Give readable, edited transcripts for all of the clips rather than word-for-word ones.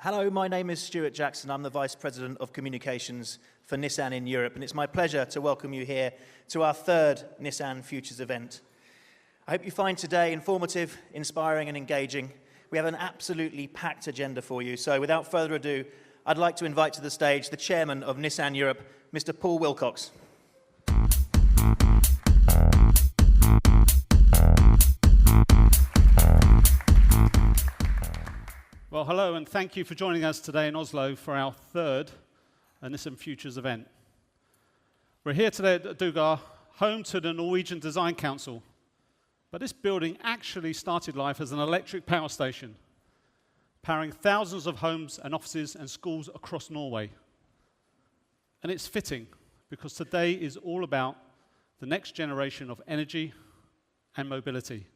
Hello, my name is Stuart Jackson. I'm the Vice President of Communications for Nissan in Europe, and it's my pleasure to welcome you here to our third Nissan Futures event. I hope you find today informative, inspiring and engaging. We have an absolutely packed agenda for you, so without further ado, I'd like to invite to the stage the Chairman of Nissan Europe, Mr. Paul Wilcox. Well, hello, and thank you for joining us today in Oslo for our third Nissan Futures event. We're here today at Dugar, home to the Norwegian Design Council. But this building actually started life as an electric power station, powering thousands of homes and offices and schools across Norway. And it's fitting, because today is all about the next generation of energy and mobility.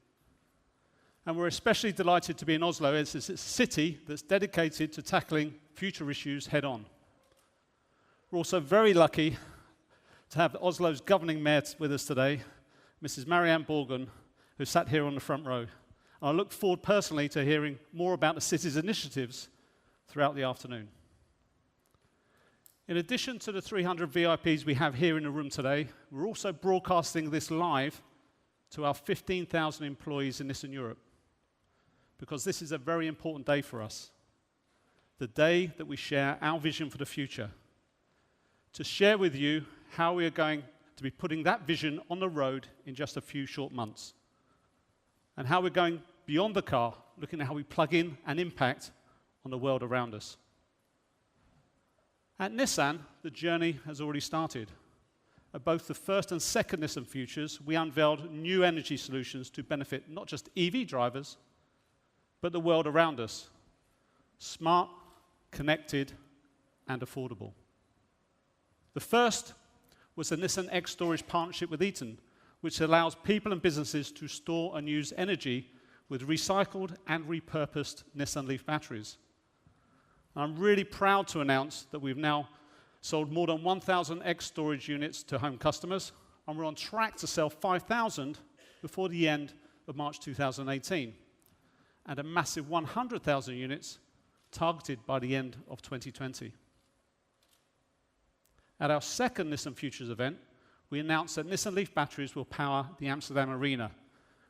And we're especially delighted to be in Oslo, as it's a city that's dedicated to tackling future issues head-on. We're also very lucky to have Oslo's governing mayor with us today, Mrs. Marianne Borgen, who sat here on the front row. And I look forward personally to hearing more about the city's initiatives throughout the afternoon. In addition to the 300 VIPs we have here in the room today, we're also broadcasting this live to our 15,000 employees in Nissan Europe, because this is a very important day for us. The day that we share our vision for the future. To share with you how we are going to be putting that vision on the road in just a few short months. And how we're going beyond the car, looking at how we plug in and impact on the world around us. At Nissan, the journey has already started. At both the first and second Nissan Futures, we unveiled new energy solutions to benefit not just EV drivers, but the world around us. Smart, connected, and affordable. The first was the Nissan X Storage partnership with Eaton, which allows people and businesses to store and use energy with recycled and repurposed Nissan Leaf batteries. I'm really proud to announce that we've now sold more than 1,000 X Storage units to home customers, and we're on track to sell 5,000 before the end of March 2018. And a massive 100,000 units targeted by the end of 2020. At our second Nissan Futures event, we announced that Nissan Leaf batteries will power the Amsterdam Arena,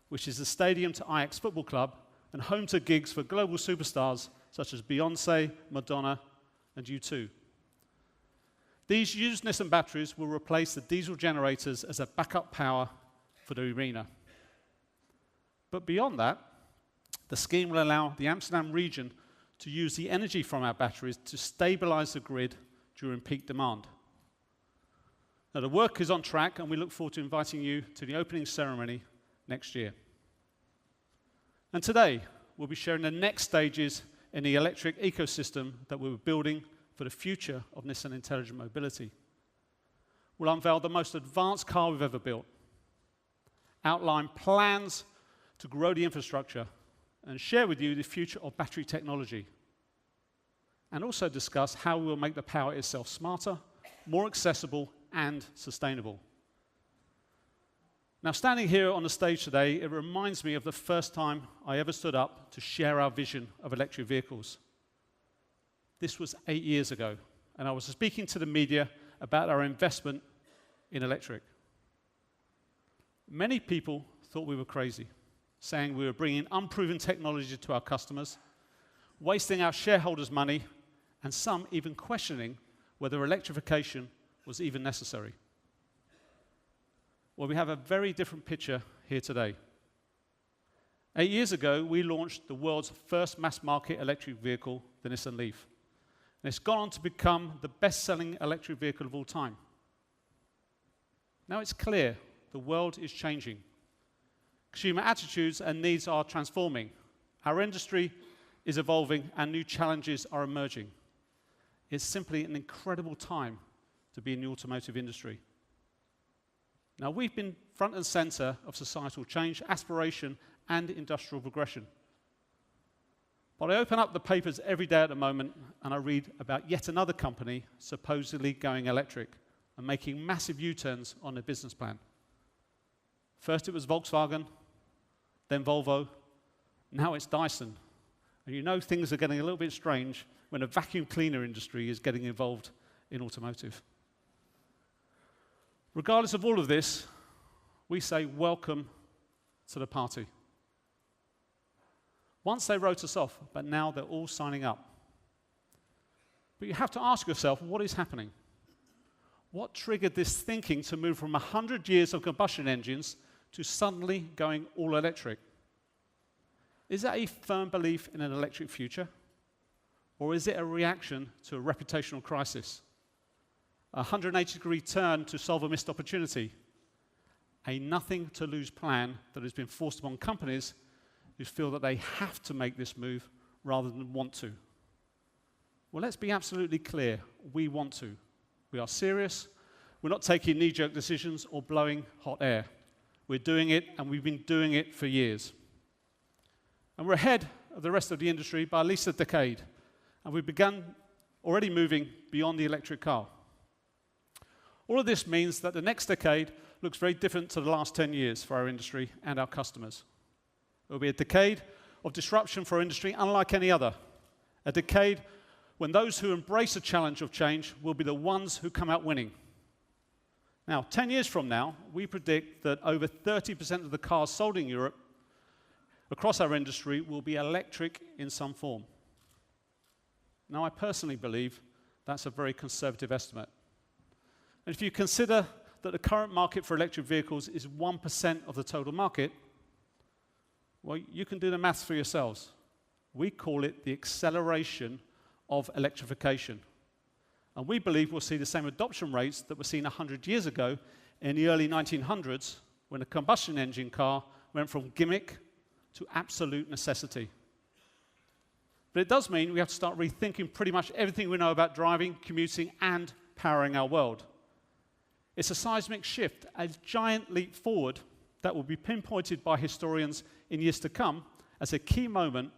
which is the stadium to Ajax Football Club and home to gigs for global superstars such as Beyoncé, Madonna, and U2. These used Nissan batteries will replace the diesel generators as a backup power for the arena. But beyond that, the scheme will allow the Amsterdam region to use the energy from our batteries to stabilize the grid during peak demand. Now, the work is on track, and we look forward to inviting you to the opening ceremony next year. And today, we'll be sharing the next stages in the electric ecosystem that we're building for the future of Nissan Intelligent Mobility. We'll unveil the most advanced car we've ever built, outline plans to grow the infrastructure, and share with you the future of battery technology. And also discuss how we will make the power itself smarter, more accessible, and sustainable. Now, standing here on the stage today, it reminds me of the first time I ever stood up to share our vision of electric vehicles. This was 8 years ago, and I was speaking to the media about our investment in electric. Many people thought we were crazy, saying we were bringing unproven technology to our customers, wasting our shareholders' money, and some even questioning whether electrification was even necessary. Well, we have a very different picture here today. 8 years ago, we launched the world's first mass-market electric vehicle, the Nissan Leaf. And it's gone on to become the best-selling electric vehicle of all time. Now it's clear the world is changing. Consumer attitudes and needs are transforming. Our industry is evolving and new challenges are emerging. It's simply an incredible time to be in the automotive industry. Now, we've been front and center of societal change, aspiration, and industrial progression. But I open up the papers every day at the moment and I read about yet another company supposedly going electric and making massive U-turns on their business plan. First it was Volkswagen, then Volvo, now it's Dyson. And you know things are getting a little bit strange when a vacuum cleaner industry is getting involved in automotive. Regardless of all of this, we say welcome to the party. Once they wrote us off, but now they're all signing up. But you have to ask yourself, what is happening? What triggered this thinking to move from 100 years of combustion engines to suddenly going all electric? Is that a firm belief in an electric future? Or is it a reaction to a reputational crisis? A 180-degree turn to solve a missed opportunity? A nothing-to-lose plan that has been forced upon companies who feel that they have to make this move rather than want to? Well, let's be absolutely clear. We want to. We are serious. We're not taking knee-jerk decisions or blowing hot air. We're doing it, and we've been doing it for years. And we're ahead of the rest of the industry by at least a decade. And we've begun already moving beyond the electric car. All of this means that the next decade looks very different to the last 10 years for our industry and our customers. It will be a decade of disruption for our industry unlike any other. A decade when those who embrace the challenge of change will be the ones who come out winning. Now, 10 years from now, we predict that over 30% of the cars sold in Europe across our industry will be electric in some form. Now, I personally believe that's a very conservative estimate. And if you consider that the current market for electric vehicles is 1% of the total market, well, you can do the maths for yourselves. We call it the acceleration of electrification. And we believe we'll see the same adoption rates that were seen 100 years ago in the early 1900s when a combustion engine car went from gimmick to absolute necessity. But it does mean we have to start rethinking pretty much everything we know about driving, commuting, and powering our world. It's a seismic shift, a giant leap forward that will be pinpointed by historians in years to come as a key moment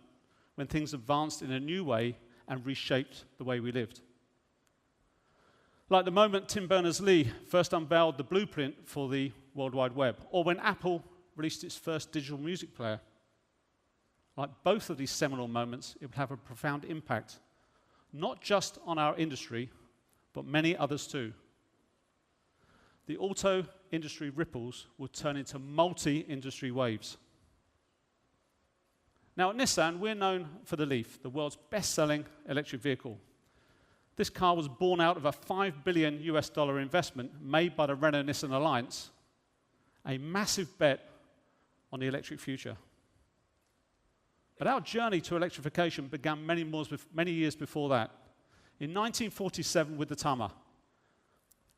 when things advanced in a new way and reshaped the way we lived. Like the moment Tim Berners-Lee first unveiled the blueprint for the World Wide Web, or when Apple released its first digital music player. Like both of these seminal moments, it will have a profound impact, not just on our industry, but many others too. The auto industry ripples will turn into multi-industry waves. Now at Nissan, we're known for the Leaf, the world's best-selling electric vehicle. This car was born out of a $5 billion investment made by the Renault-Nissan Alliance, a massive bet on the electric future. But our journey to electrification began many years before that, in 1947 with the Tama.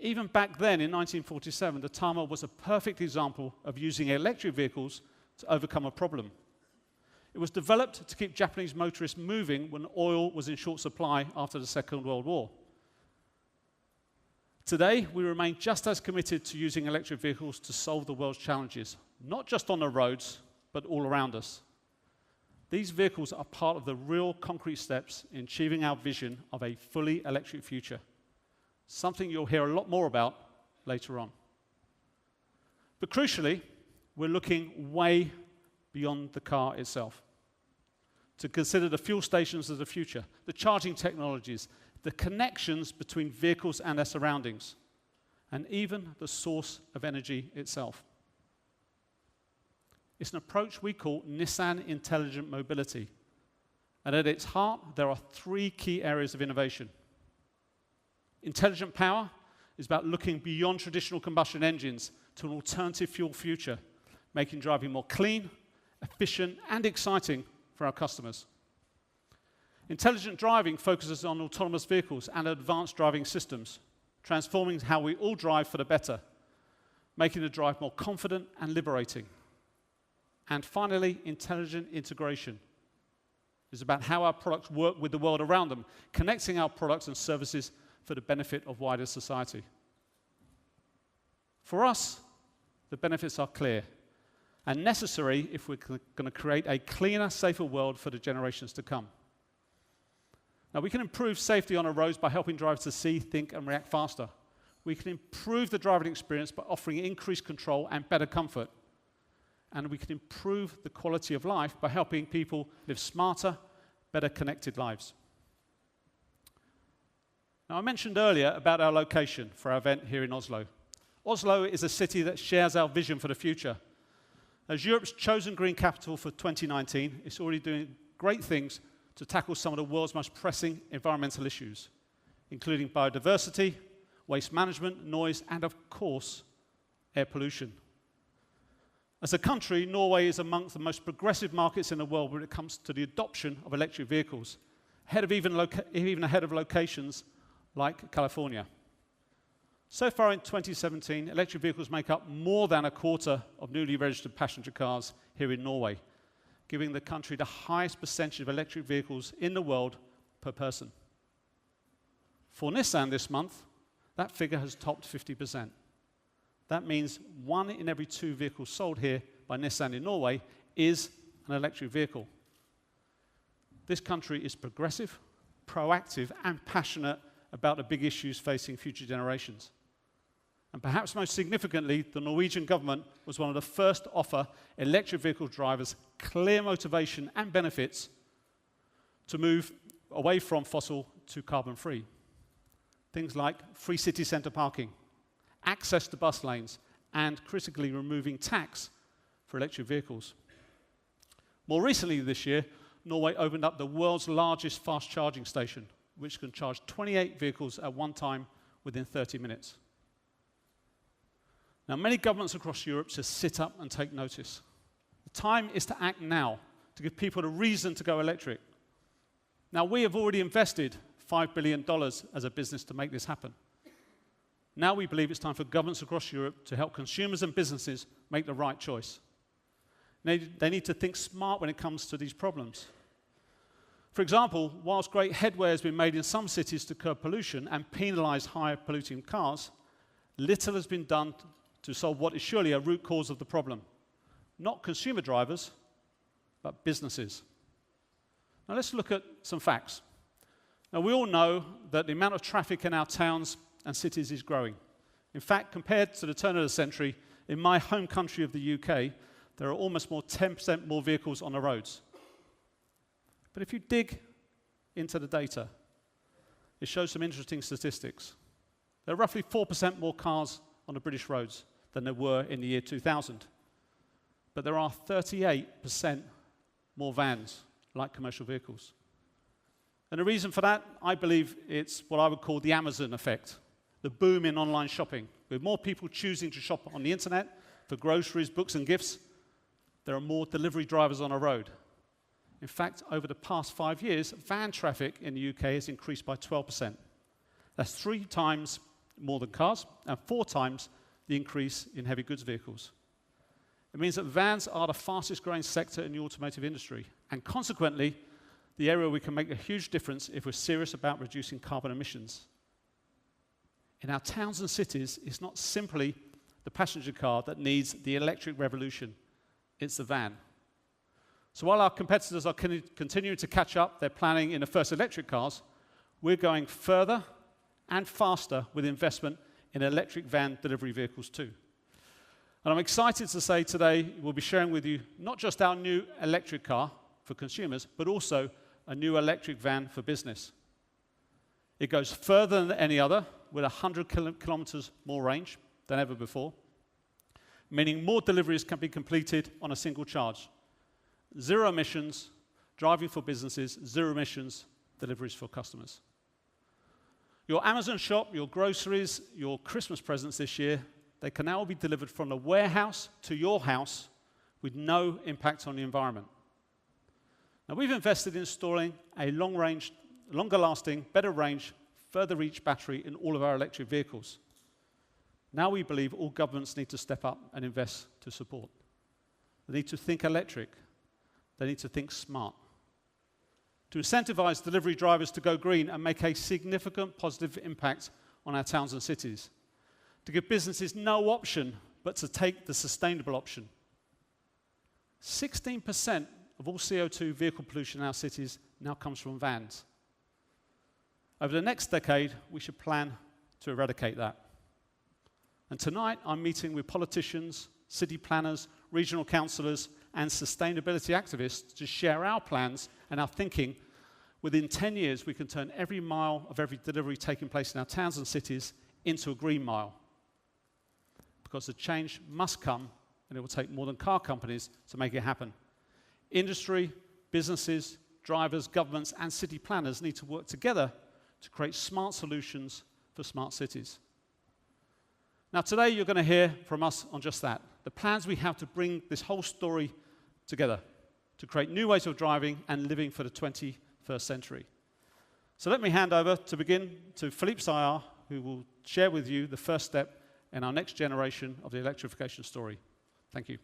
Even back then, in 1947, the Tama was a perfect example of using electric vehicles to overcome a problem. It was developed to keep Japanese motorists moving when oil was in short supply after the Second World War. Today, we remain just as committed to using electric vehicles to solve the world's challenges, not just on the roads, but all around us. These vehicles are part of the real concrete steps in achieving our vision of a fully electric future, something you'll hear a lot more about later on. But crucially, we're looking way beyond the car itself to consider the fuel stations of the future, the charging technologies, the connections between vehicles and their surroundings, and even the source of energy itself. It's an approach we call Nissan Intelligent Mobility. And at its heart, there are three key areas of innovation. Intelligent power is about looking beyond traditional combustion engines to an alternative fuel future, making driving more clean, efficient, and exciting for our customers. Intelligent driving focuses on autonomous vehicles and advanced driving systems, transforming how we all drive for the better, making the drive more confident and liberating. And finally, intelligent integration is about how our products work with the world around them, connecting our products and services for the benefit of wider society. For us, the benefits are clear and necessary if we're going to create a cleaner, safer world for the generations to come. Now, we can improve safety on our roads by helping drivers to see, think, and react faster. We can improve the driving experience by offering increased control and better comfort. And we can improve the quality of life by helping people live smarter, better connected lives. Now, I mentioned earlier about our location for our event here in Oslo. Oslo is a city that shares our vision for the future. As Europe's chosen green capital for 2019, it's already doing great things to tackle some of the world's most pressing environmental issues, including biodiversity, waste management, noise, and of course, air pollution. As a country, Norway is amongst the most progressive markets in the world when it comes to the adoption of electric vehicles, even ahead of locations like California. So far in 2017, electric vehicles make up more than a quarter of newly registered passenger cars here in Norway, giving the country the highest percentage of electric vehicles in the world per person. For Nissan this month, that figure has topped 50%. That means 1 in every 2 vehicles sold here by Nissan in Norway is an electric vehicle. This country is progressive, proactive, and passionate about the big issues facing future generations. And perhaps most significantly, the Norwegian government was one of the first to offer electric vehicle drivers clear motivation and benefits to move away from fossil to carbon-free. Things like free city centre parking, access to bus lanes, and critically removing tax for electric vehicles. More recently this year, Norway opened up the world's largest fast charging station, which can charge 28 vehicles at one time within 30 minutes. Now, many governments across Europe just sit up and take notice. The time is to act now, to give people a reason to go electric. Now, we have already invested $5 billion as a business to make this happen. Now we believe it's time for governments across Europe to help consumers and businesses make the right choice. They need to think smart when it comes to these problems. For example, whilst great headway has been made in some cities to curb pollution and penalise higher polluting cars, little has been done to solve what is surely a root cause of the problem. Not consumer drivers, but businesses. Now let's look at some facts. Now we all know that the amount of traffic in our towns and cities is growing. In fact, compared to the turn of the century, in my home country of the UK, there are almost 10% more vehicles on the roads. But if you dig into the data, it shows some interesting statistics. There are roughly 4% more cars on the British roads than there were in the year 2000. But there are 38% more vans, like commercial vehicles. And the reason for that, I believe it's what I would call the Amazon effect, the boom in online shopping. With more people choosing to shop on the internet for groceries, books, and gifts, there are more delivery drivers on the road. In fact, over the past 5 years, van traffic in the UK has increased by 12%. That's 3 times more than cars and 4 times the increase in heavy goods vehicles. It means that vans are the fastest growing sector in the automotive industry, and consequently, the area we can make a huge difference if we're serious about reducing carbon emissions. In our towns and cities, it's not simply the passenger car that needs the electric revolution, it's the van. So while our competitors are continuing to catch up their planning in the first electric cars, we're going further and faster with investment in electric van delivery vehicles too. And I'm excited to say today we'll be sharing with you not just our new electric car for consumers, but also a new electric van for business. It goes further than any other, with 100 kilometers more range than ever before, meaning more deliveries can be completed on a single charge. 0 emissions, driving for businesses, 0 emissions, deliveries for customers. Your Amazon shop, your groceries, your Christmas presents this year, they can now be delivered from the warehouse to your house with no impact on the environment. Now, we've invested in installing a long-range, longer-lasting, better range, further reach battery in all of our electric vehicles. Now we believe all governments need to step up and invest to support. They need to think electric. They need to think smart. To incentivize delivery drivers to go green and make a significant positive impact on our towns and cities. To give businesses no option but to take the sustainable option. 16% of all CO2 vehicle pollution in our cities now comes from vans. Over the next decade, we should plan to eradicate that. And tonight, I'm meeting with politicians, city planners, regional councillors, and sustainability activists to share our plans and our thinking within 10 years, we can turn every mile of every delivery taking place in our towns and cities into a green mile. Because the change must come, and it will take more than car companies to make it happen. Industry, businesses, drivers, governments, and city planners need to work together to create smart solutions for smart cities. Now, today you're going to hear from us on just that, the plans we have to bring this whole story together, to create new ways of driving and living for the 21st century. So let me hand over to begin to Philippe Sayar, who will share with you the first step in our next generation of the electrification story. Thank you.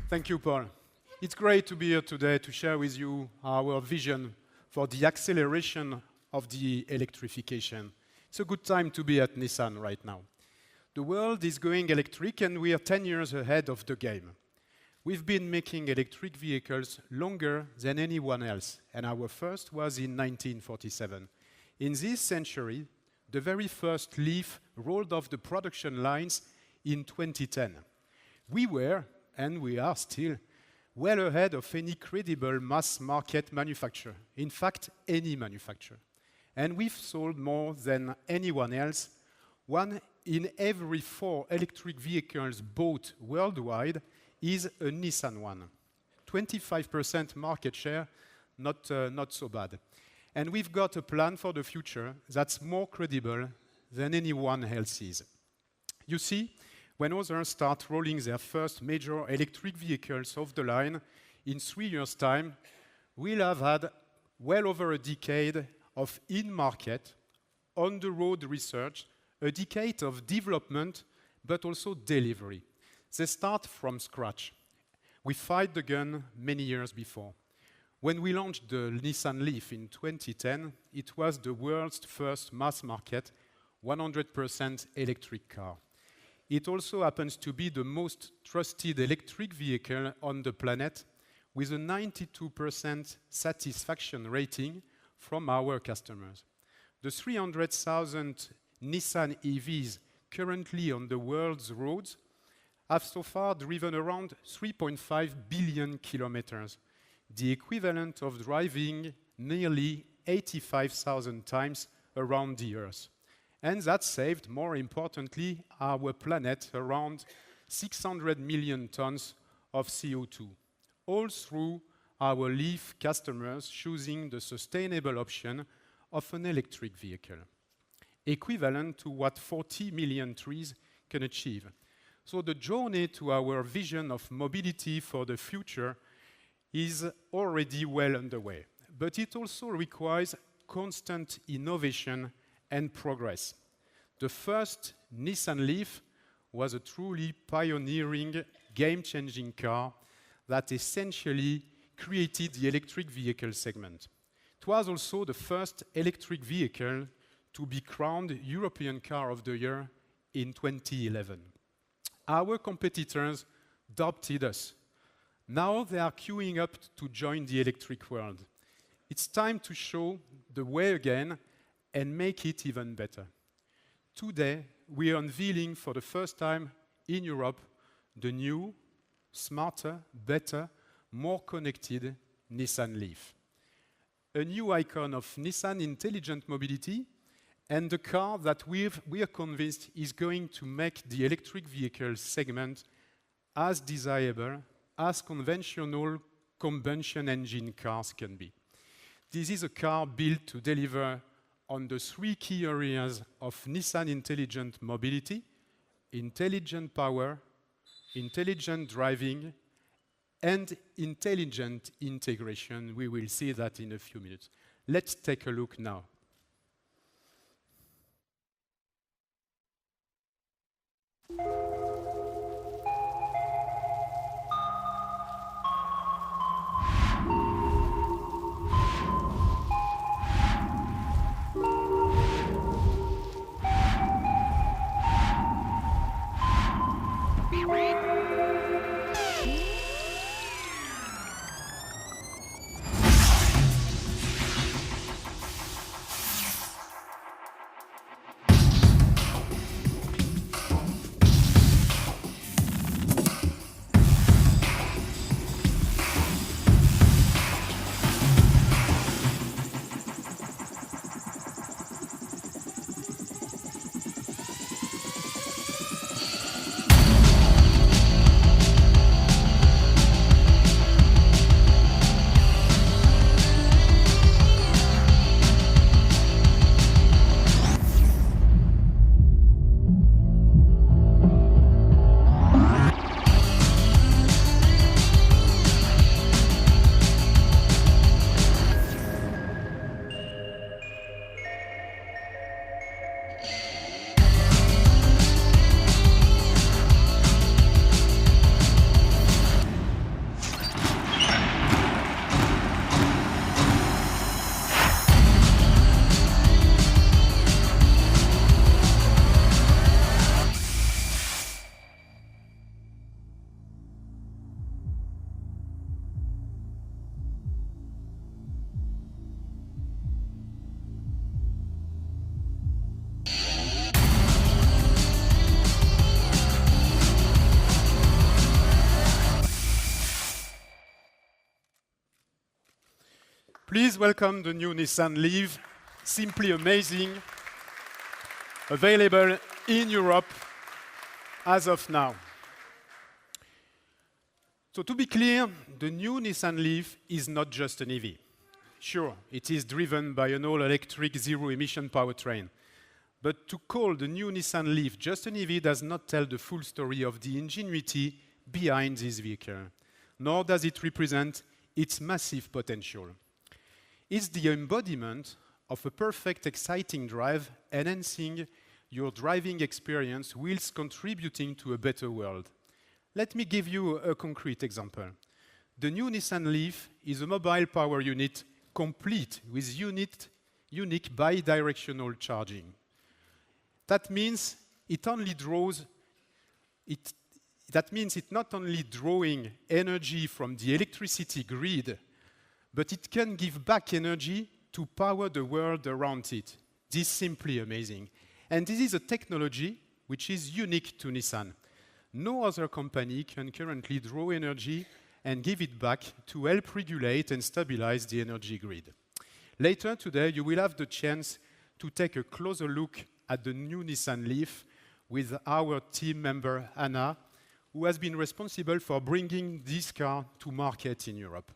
Thank you, Paul. It's great to be here today to share with you our vision for the acceleration of the electrification. It's a good time to be at Nissan right now. The world is going electric and we are 10 years ahead of the game. We've been making electric vehicles longer than anyone else, and our first was in 1947. In this century, the very first Leaf rolled off the production lines in 2010. We were, and we are still, well ahead of any credible mass market manufacturer. In fact, any manufacturer. And we've sold more than anyone else. 1 in every 4 electric vehicles bought worldwide is a Nissan one. 25% market share, not so bad. And we've got a plan for the future that's more credible than anyone else's. You see, when others start rolling their first major electric vehicles off the line, in 3 years' time, we'll have had well over a decade of in-market, on-the-road research, a decade of development, but also delivery. They start from scratch. We fired the gun many years before. When we launched the Nissan Leaf in 2010, it was the world's first mass-market, 100% electric car. It also happens to be the most trusted electric vehicle on the planet, with a 92% satisfaction rating from our customers. The 300,000 Nissan EVs currently on the world's roads have so far driven around 3.5 billion kilometers, the equivalent of driving nearly 85,000 times around the Earth. And that saved, more importantly, our planet around 600 million tons of CO2, all through our Leaf customers choosing the sustainable option of an electric vehicle, equivalent to what 40 million trees can achieve. So the journey to our vision of mobility for the future is already well underway, but it also requires constant innovation and progress. The first Nissan Leaf was a truly pioneering, game-changing car that essentially created the electric vehicle segment. It was also the first electric vehicle to be crowned European Car of the Year in 2011. Our competitors doubted us. Now they are queuing up to join the electric world. It's time to show the way again and make it even better. Today, we are unveiling for the first time in Europe the new, smarter, better, more connected Nissan Leaf. A new icon of Nissan intelligent mobility and the car that we are convinced is going to make the electric vehicle segment as desirable as conventional combustion engine cars can be. This is a car built to deliver on the 3 key areas of Nissan intelligent mobility: intelligent power, intelligent driving, and intelligent integration. We will see that in a few minutes. Let's take a look now. Please welcome the new Nissan Leaf. Simply amazing. Available in Europe as of now. So to be clear, the new Nissan Leaf is not just an EV. Sure, it is driven by an all-electric zero-emission powertrain. But to call the new Nissan Leaf just an EV does not tell the full story of the ingenuity behind this vehicle, nor does it represent its massive potential. It's the embodiment of a perfect, exciting drive, enhancing your driving experience whilst contributing to a better world. Let me give you a concrete example. The new Nissan Leaf is a mobile power unit complete with unique bi-directional charging. That means it not only drawing energy from the electricity grid, but it can give back energy to power the world around it. This is simply amazing. And this is a technology which is unique to Nissan. No other company can currently draw energy and give it back to help regulate and stabilize the energy grid. Later today, you will have the chance to take a closer look at the new Nissan Leaf with our team member, Anna, who has been responsible for bringing this car to market in Europe.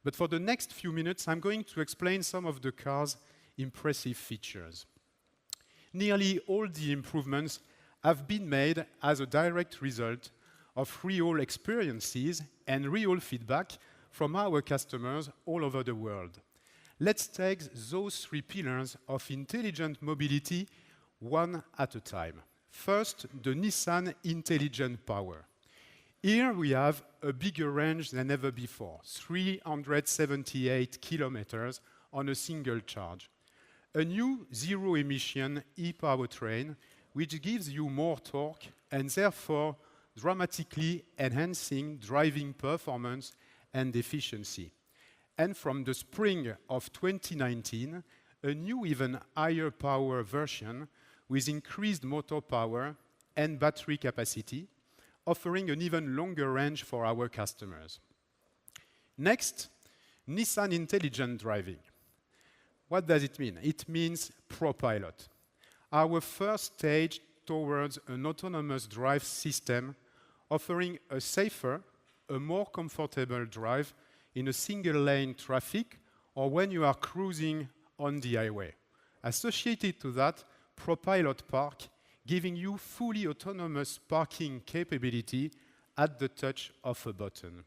But for the next few minutes, I'm going to explain some of the car's impressive features. Nearly all the improvements have been made as a direct result of real experiences and real feedback from our customers all over the world. Let's take those three pillars of intelligent mobility one at a time. First, the Nissan Intelligent Power. Here we have a bigger range than ever before, 378 kilometers on a single charge. A new zero-emission e-powertrain which gives you more torque and therefore dramatically enhancing driving performance and efficiency. And from the spring of 2019, a new even higher power version with increased motor power and battery capacity, offering an even longer range for our customers. Next, Nissan Intelligent Driving. What does it mean? It means ProPilot, our first stage towards an autonomous drive system offering a safer, a more comfortable drive in a single-lane traffic or when you are cruising on the highway. Associated to that, ProPilot Park, giving you fully autonomous parking capability at the touch of a button.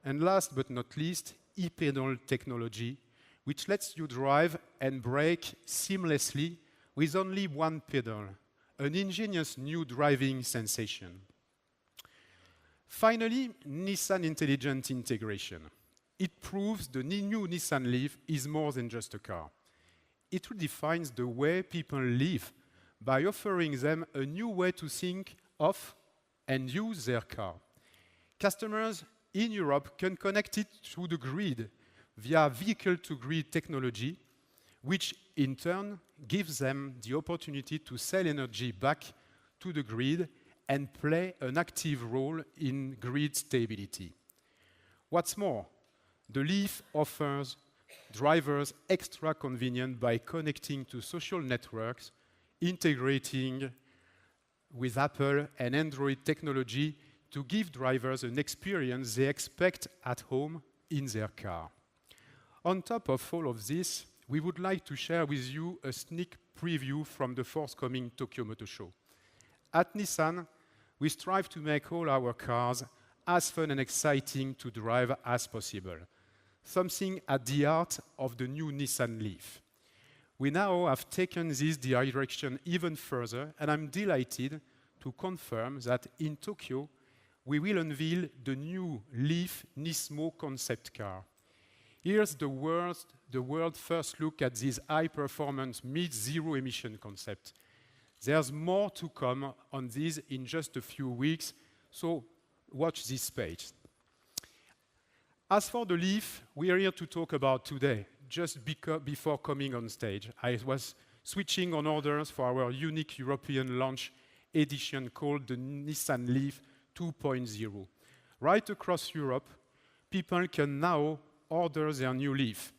And last but not least, e-pedal technology, which lets you drive and brake seamlessly with only one pedal, an ingenious new driving sensation. Finally, Nissan Intelligent Integration. It proves the new Nissan Leaf is more than just a car. It redefines the way people live by offering them a new way to think of and use their car. Customers in Europe can connect it to the grid via vehicle-to-grid technology, which in turn gives them the opportunity to sell energy back to the grid and play an active role in grid stability. What's more, the Leaf offers drivers extra convenient by connecting to social networks, integrating with Apple and Android technology to give drivers an experience they expect at home in their car. On top of all of this, we would like to share with you a sneak preview from the forthcoming Tokyo Motor Show. At Nissan, we strive to make all our cars as fun and exciting to drive as possible, something at the heart of the new Nissan Leaf. We now have taken this direction even further, and I'm delighted to confirm that in Tokyo, we will unveil the new Leaf Nismo concept car. Here's the world's first look at this high-performance mid-zero emission concept. There's more to come on this in just a few weeks, so watch this page. As for the Leaf, we are here to talk about today. Just before coming on stage, I was switching on orders for our unique European launch edition called the Nissan Leaf 2.0. Right across Europe, people can now order their new Leaf.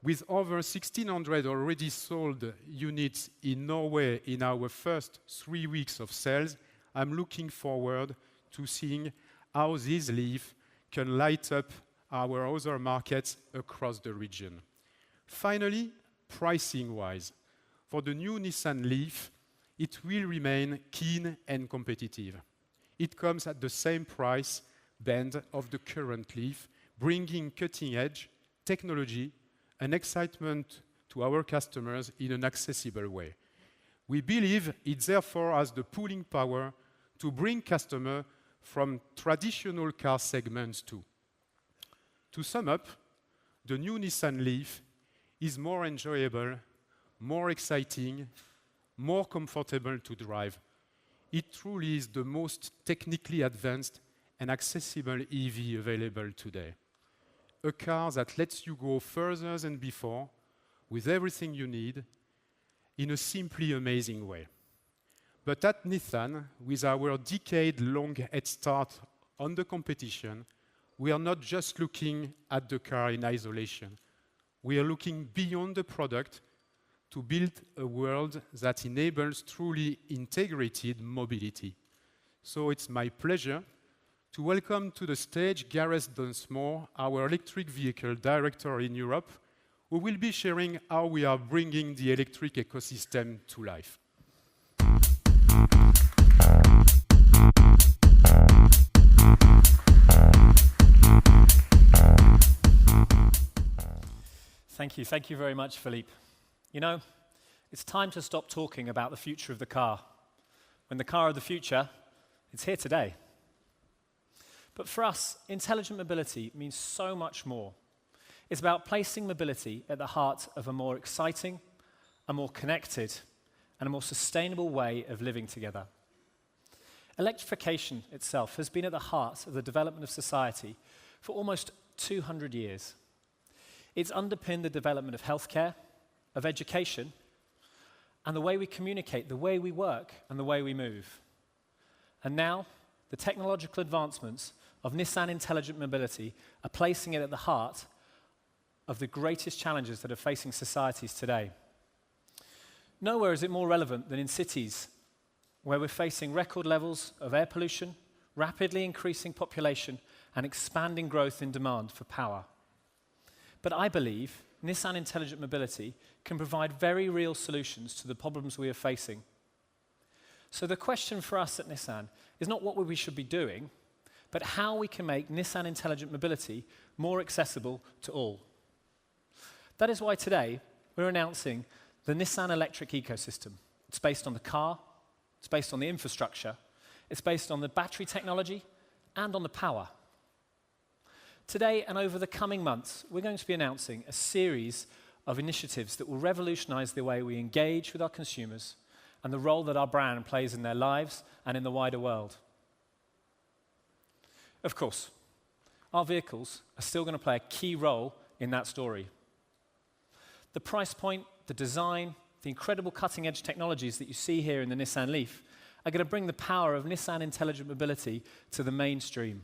With over 1,600 already sold units in Norway in our first 3 weeks of sales, I'm looking forward to seeing how this Leaf can light up our other markets across the region. Finally, pricing-wise, for the new Nissan Leaf, it will remain keen and competitive. It comes at the same price band of the current Leaf, bringing cutting-edge technology and excitement to our customers in an accessible way. We believe it therefore has the pulling power to bring customers from traditional car segments too. To sum up, the new Nissan Leaf is more enjoyable, more exciting, more comfortable to drive. It truly is the most technically advanced and accessible EV available today. A car that lets you go further than before, with everything you need, in a simply amazing way. But at Nissan, with our decade-long head start on the competition, we are not just looking at the car in isolation. We are looking beyond the product to build a world that enables truly integrated mobility. So it's my pleasure to welcome to the stage Gareth Dunsmore, our electric vehicle director in Europe, who will be sharing how we are bringing the electric ecosystem to life. Thank you very much, Philippe. You know, it's time to stop talking about the future of the car. When the car of the future, it's here today. But for us, intelligent mobility means so much more. It's about placing mobility at the heart of a more exciting, a more connected, and a more sustainable way of living together. Electrification itself has been at the heart of the development of society for almost 200 years. It's underpinned the development of healthcare, of education, and the way we communicate, the way we work, and the way we move. And now, the technological advancements of Nissan Intelligent Mobility are placing it at the heart of the greatest challenges that are facing societies today. Nowhere is it more relevant than in cities where we're facing record levels of air pollution, rapidly increasing population, and expanding growth in demand for power. But I believe Nissan Intelligent Mobility can provide very real solutions to the problems we are facing. So the question for us at Nissan is not what we should be doing, but how we can make Nissan Intelligent Mobility more accessible to all. That is why today we're announcing the Nissan electric ecosystem. It's based on the car, it's based on the infrastructure, it's based on the battery technology, and on the power. Today and over the coming months, we're going to be announcing a series of initiatives that will revolutionize the way we engage with our consumers and the role that our brand plays in their lives and in the wider world. Of course, our vehicles are still going to play a key role in that story. The price point, the design, the incredible cutting-edge technologies that you see here in the Nissan Leaf are going to bring the power of Nissan Intelligent Mobility to the mainstream.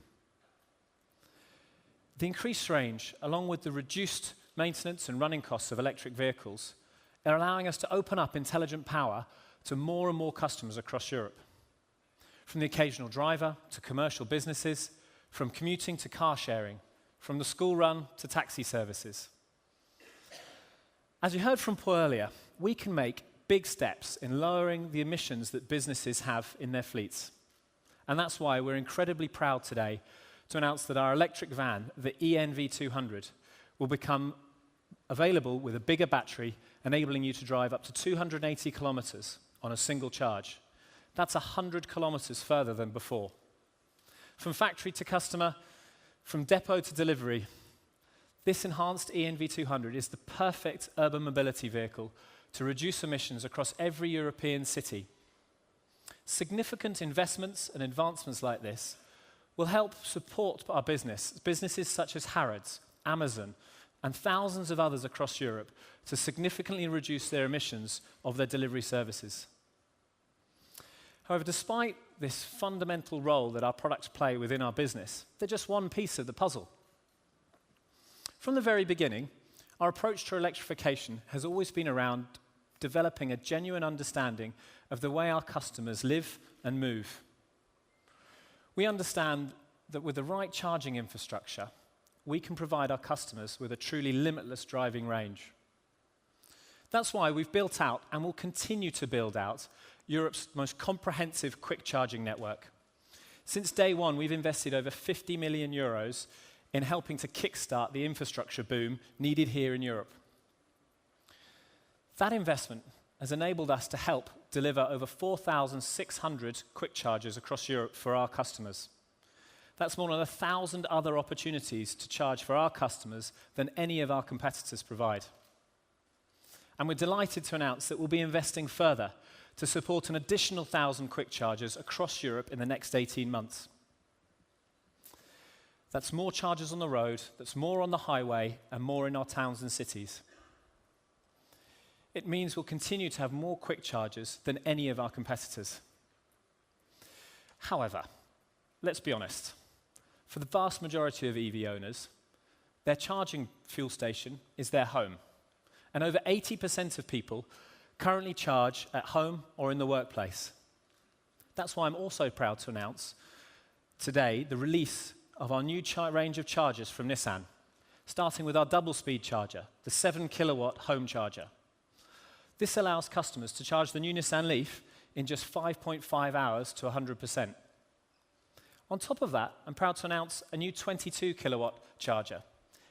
The increased range, along with the reduced maintenance and running costs of electric vehicles, are allowing us to open up intelligent power to more and more customers across Europe. From the occasional driver to commercial businesses, from commuting to car sharing, from the school run to taxi services. As you heard from Paul earlier, we can make big steps in lowering the emissions that businesses have in their fleets. And that's why we're incredibly proud today to announce that our electric van, the ENV200, will become available with a bigger battery, enabling you to drive up to 280 kilometers on a single charge. That's 100 kilometers further than before. From factory to customer, from depot to delivery, this enhanced ENV200 is the perfect urban mobility vehicle to reduce emissions across every European city. Significant investments and advancements like this will help support our businesses such as Harrods, Amazon, and thousands of others across Europe to significantly reduce their emissions of their delivery services. However, despite this fundamental role that our products play within our business, they're just one piece of the puzzle. From the very beginning, Our approach to electrification has always been around developing a genuine understanding of the way our customers live and move. We understand that with the right charging infrastructure, we can provide our customers with a truly limitless driving range. That's why we've built out and will continue to build out Europe's most comprehensive quick charging network. Since day one, we've invested over 50 million euros in helping to kickstart the infrastructure boom needed here in Europe. That investment has enabled us to help deliver over 4,600 quick chargers across Europe for our customers. That's more than 1,000 other opportunities to charge for our customers than any of our competitors provide. And we're delighted to announce that we'll be investing further to support an additional 1,000 quick chargers across Europe in the next 18 months. That's more chargers on the road, that's more on the highway, and more in our towns and cities. It means we'll continue to have more quick chargers than any of our competitors. However, let's be honest, for the vast majority of EV owners, their charging fuel station is their home. And over 80% of people currently charge at home or in the workplace. That's why I'm also proud to announce today the release of our new range of chargers from Nissan, starting with our double-speed charger, the 7-kilowatt home charger. This allows customers to charge the new Nissan Leaf in just 5.5 hours to 100%. On top of that, I'm proud to announce a new 22-kilowatt charger.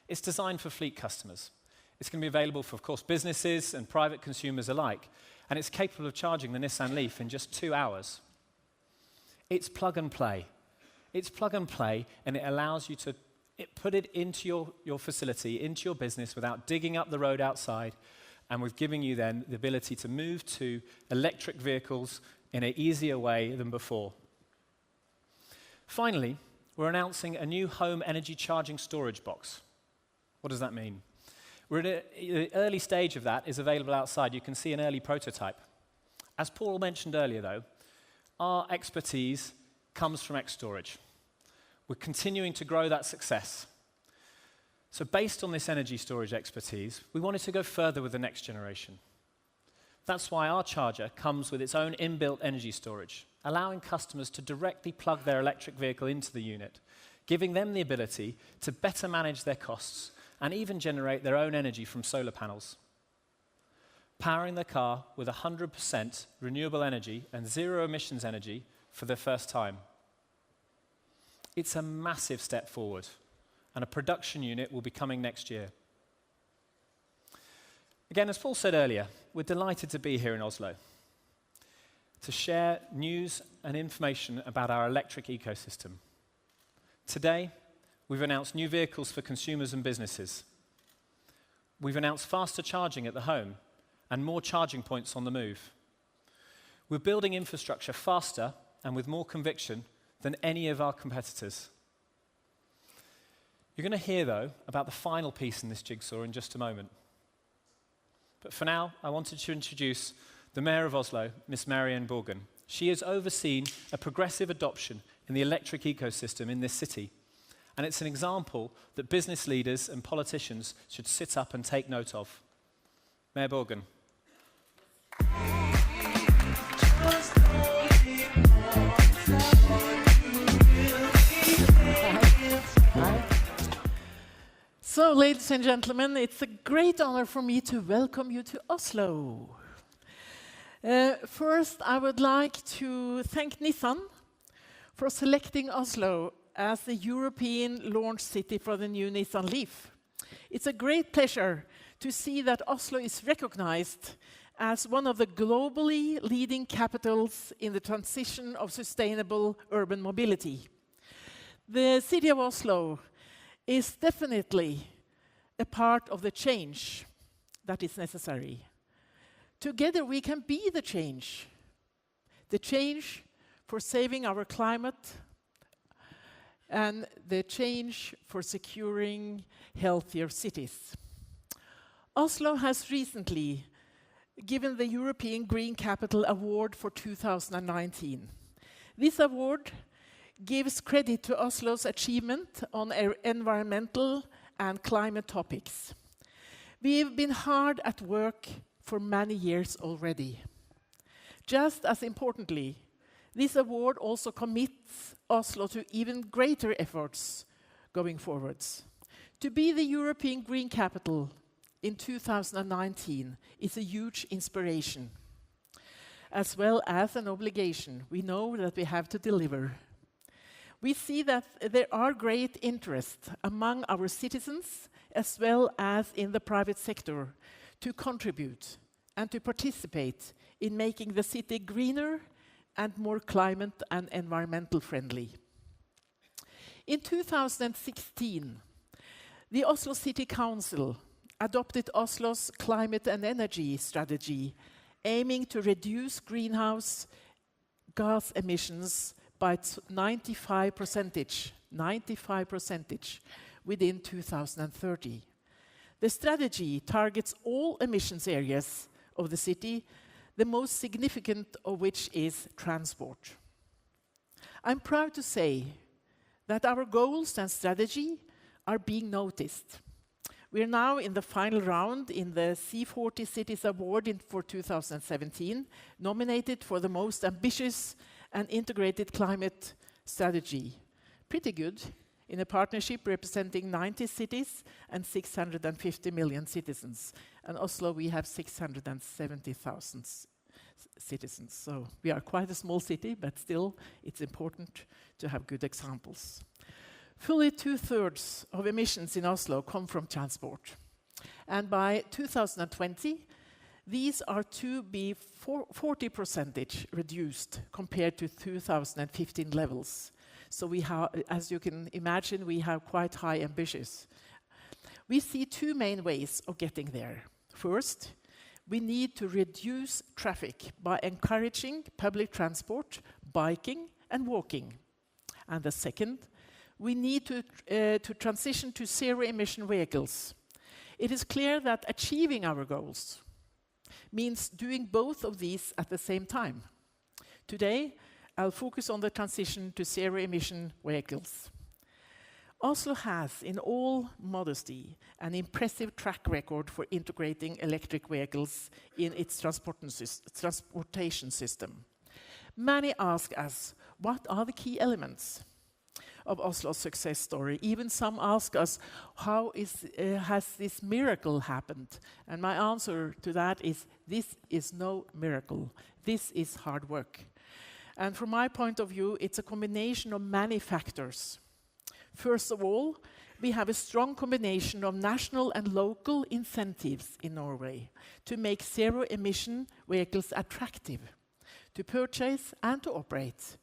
It's designed for fleet customers. It's going to be available for, of course, businesses and private consumers alike, and it's capable of charging the Nissan Leaf in just 2 hours. It's plug and play. It's plug and play, and it allows you to put it into your facility, into your business, without digging up the road outside, and we're giving you then the ability to move to electric vehicles in an easier way than before. Finally, we're announcing a new home energy charging storage box. What does that mean? We're at the early stage of that is available outside. You can see an early prototype. As Paul mentioned earlier, though, our expertise comes from X-Storage. We're continuing to grow that success. So based on this energy storage expertise, we wanted to go further with the next generation. That's why our charger comes with its own inbuilt energy storage, allowing customers to directly plug their electric vehicle into the unit, giving them the ability to better manage their costs and even generate their own energy from solar panels. Powering the car with 100% renewable energy and zero emissions energy for the first time. It's a massive step forward, and a production unit will be coming next year. Again, as Paul said earlier, we're delighted to be here in Oslo to share news and information about our electric ecosystem. Today, we've announced new vehicles for consumers and businesses. We've announced faster charging at the home and more charging points on the move. We're building infrastructure faster and with more conviction than any of our competitors. You're going to hear, though, about the final piece in this jigsaw in just a moment. But for now, I wanted to introduce the Mayor of Oslo, Miss Marianne Borgen. She has overseen a progressive adoption in the electric ecosystem in this city. And it's an example that business leaders and politicians should sit up and take note of. Mayor Borgen. So, ladies and gentlemen, it's a great honor for me to welcome you to Oslo. First, I would like to thank Nissan for selecting Oslo as the European launch city for the new Nissan Leaf. It's a great pleasure to see that Oslo is recognized as one of the globally leading capitals in the transition of sustainable urban mobility. The city of Oslo is definitely a part of the change that is necessary. Together we can be the change for saving our climate, and the change for securing healthier cities. Oslo has recently given the European Green Capital Award for 2019. This award gives credit to Oslo's achievement on environmental and climate topics. We've been hard at work for many years already. Just as importantly, this award also commits Oslo to even greater efforts going forwards. To be the European Green Capital in 2019 is a huge inspiration, as well as an obligation. We know that we have to deliver. We see that there are great interest among our citizens, as well as in the private sector, to contribute and to participate in making the city greener and more climate and environmental friendly. In 2016, the Oslo City Council adopted Oslo's climate and energy strategy, aiming to reduce greenhouse gas emissions by 95% within 2030. The strategy targets all emissions areas of the city, the most significant of which is transport. I'm proud to say that our goals and strategy are being noticed. We are now in the final round in the C40 Cities Award for 2017, nominated for the most ambitious and integrated climate strategy. Pretty good, in a partnership representing 90 cities and 650 million citizens. And Oslo, we have 670,000 citizens. So we are quite a small city, but still it's important to have good examples. Fully 2/3 of emissions in Oslo come from transport. And by 2020, these are to be 40% reduced compared to 2015 levels. So we have, as you can imagine, we have quite high ambitions. We see two main ways of getting there. First, we need to reduce traffic by encouraging public transport, biking and walking. And the second, we need to transition to zero-emission vehicles. It is clear that achieving our goals means doing both of these at the same time. Today, I'll focus on the transition to zero-emission vehicles. Oslo has, in all modesty, an impressive track record for integrating electric vehicles in its transportation system. Many ask us, what are the key elements of Oslo's success story? Even some ask us, how has this miracle happened? And my answer to that is, this is no miracle. This is hard work. And from my point of view, it's a combination of many factors. First of all, we have a strong combination of national and local incentives in Norway to make zero-emission vehicles attractive to purchase and to operate.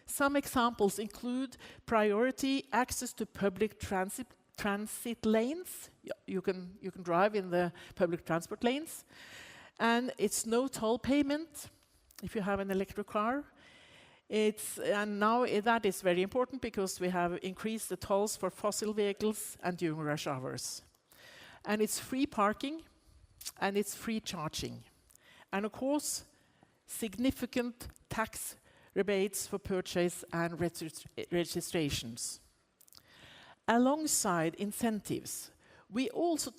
Some examples include priority access to public transit lanes. You can drive in the public transport lanes. And it's no toll payment if you have an electric car. And now that is very important because we have increased the tolls for fossil vehicles and during rush hours. And it's free parking and it's free charging. And of course, significant tax rebates for purchase and registrations. Alongside incentives, we've also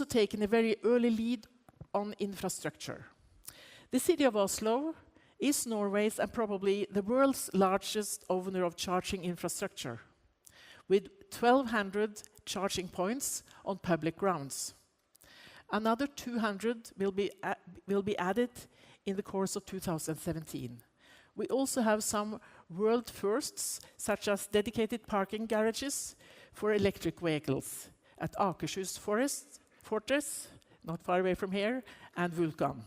taken a very early lead on infrastructure. The city of Oslo is Norway's and probably the world's largest owner of charging infrastructure, with 1,200 charging points on public grounds. Another 200 will be added in the course of 2017. We also have some world firsts, such as dedicated parking garages for electric vehicles at Akershus Fortress, not far away from here, and Vulkan.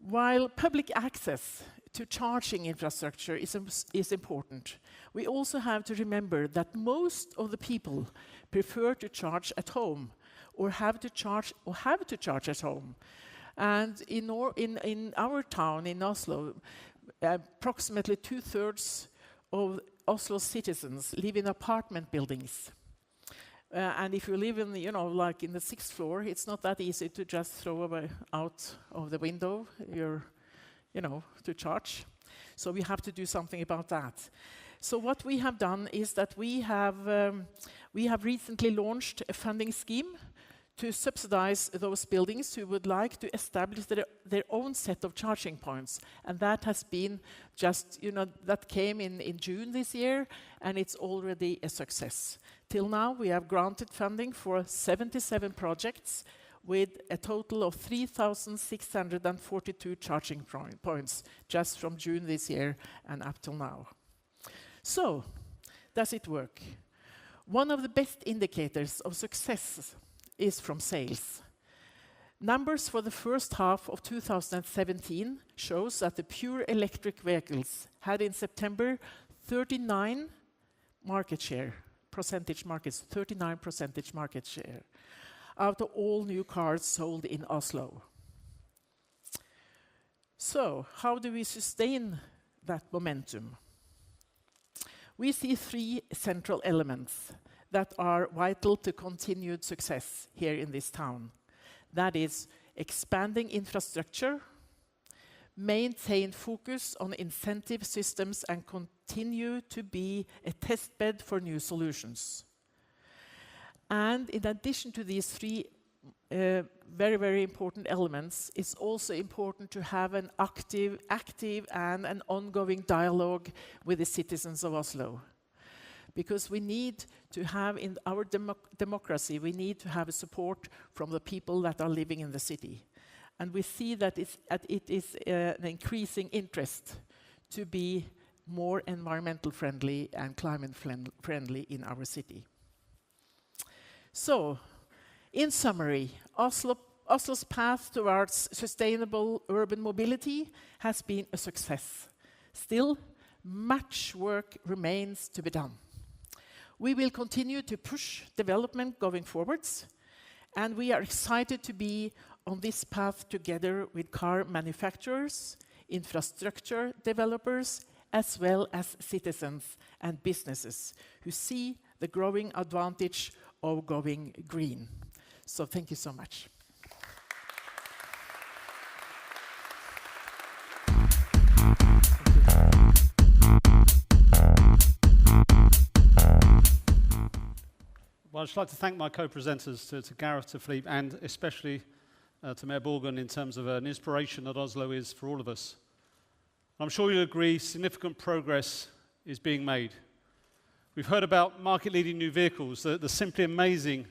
While public access to charging infrastructure is important, we also have to remember that most of the people prefer to charge at home or have to charge at home. And in our town, in Oslo, approximately 2/3 of Oslo citizens live in apartment buildings. And if you live in, like in the 6th floor, it's not that easy to just throw away out of the window to charge. So we have to do something about that. So what we have done is that we have We have recently launched a funding scheme to subsidize those buildings who would like to establish their own set of charging points. And that has been just, that came in June this year, and it's already a success. Till now, we have granted funding for 77 projects with a total of 3,642 charging points just from June this year and up till now. So, does it work? One of the best indicators of success is from sales. Numbers for the first half of 2017 shows that the pure electric vehicles had in September 39% market share out of all new cars sold in Oslo. So, how do we sustain that momentum? We see three central elements that are vital to continued success here in this town. That is expanding infrastructure, maintain focus on incentive systems, and continue to be a testbed for new solutions. And in addition to these three very, very important elements, it's also important to have an active and an ongoing dialogue with the citizens of Oslo. Because we need to have, in our democracy, we need to have a support from the people that are living in the city. And we see that it is an increasing interest to be more environmental friendly and climate friendly in our city. So, in summary, Oslo's path towards sustainable urban mobility has been a success. Still, much work remains to be done. We will continue to push development going forwards, and we are excited to be on this path together with car manufacturers, infrastructure developers, as well as citizens and businesses who see the growing advantage of going green. So thank you so much. Well, I'd just like to thank my co-presenters, to Gareth, to Philippe, and especially to Mayor Borgen in terms of an inspiration that Oslo is for all of us. I'm sure you'll agree significant progress is being made. We've heard about market-leading new vehicles, the simply amazing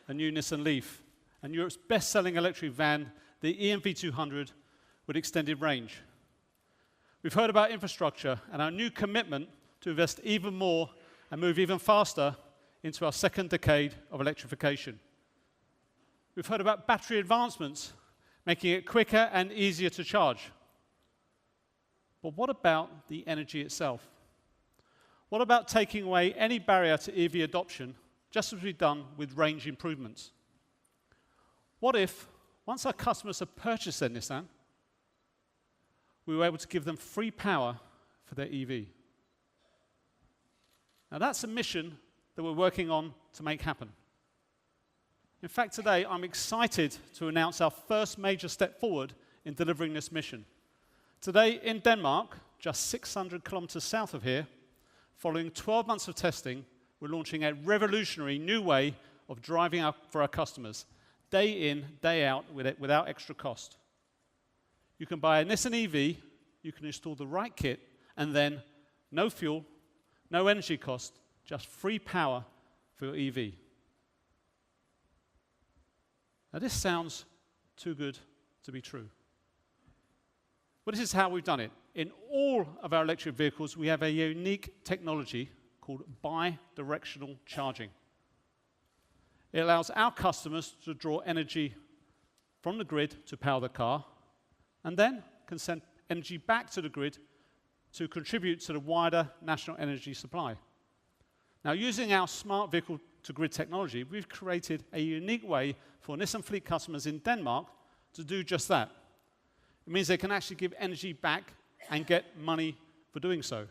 new Nissan Leaf, and Europe's best-selling electric van, the EMV200, with extended range. We've heard about infrastructure and our new commitment to invest even more and move even faster into our second decade of electrification. We've heard about battery advancements, making it quicker and easier to charge. But what about the energy itself? What about taking away any barrier to EV adoption, just as we've done with range improvements? What if, once our customers have purchased their Nissan, we were able to give them free power for their EV? Now that's a mission that we're working on to make happen. In fact, today I'm excited to announce our first major step forward in delivering this mission. Today in Denmark, just 600 kilometers south of here, following 12 months of testing, we're launching a revolutionary new way of driving for our customers, day in, day out, without extra cost. You can buy a Nissan EV, you can install the right kit, and then no fuel, no energy cost, just free power for your EV. Now this sounds too good to be true. But this is how we've done it. In all of our electric vehicles, we have a unique technology called bi-directional charging. It allows our customers to draw energy from the grid to power the car, and then can send energy back to the grid to contribute to the wider national energy supply. Now, using our smart vehicle-to-grid technology, we've created a unique way for Nissan fleet customers in Denmark to do just that. It means they can actually give energy back and get money for doing so.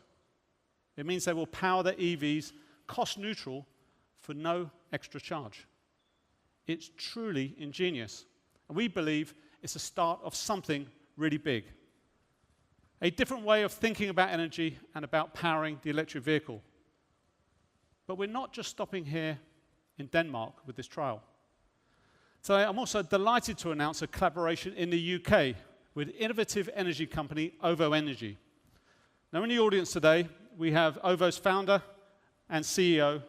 It means they will power their EVs cost neutral for no extra charge. It's truly ingenious. And we believe it's the start of something really big. A different way of thinking about energy and about powering the electric vehicle. But we're not just stopping here in Denmark with this trial. Today, I'm also delighted to announce a collaboration in the UK with innovative energy company OVO Energy. Now, in the audience today, we have OVO's founder and CEO,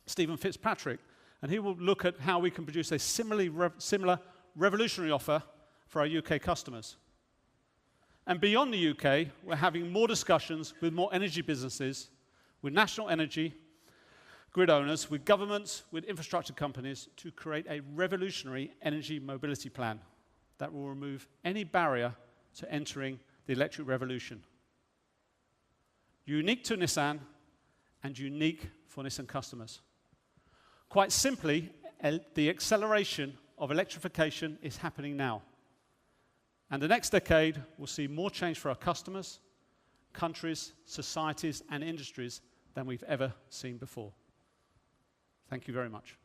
Stephen Fitzpatrick, and he will look at how we can produce a similar revolutionary offer for our UK customers. And beyond the UK, we're having more discussions with more energy businesses, with national energy grid owners, with governments, with infrastructure companies to create a revolutionary energy mobility plan that will remove any barrier to entering the electric revolution. Unique to Nissan and unique for Nissan customers. Quite simply, the acceleration of electrification is happening now. And the next decade will see more change for our customers, countries, societies, and industries than we've ever seen before. Thank you very much.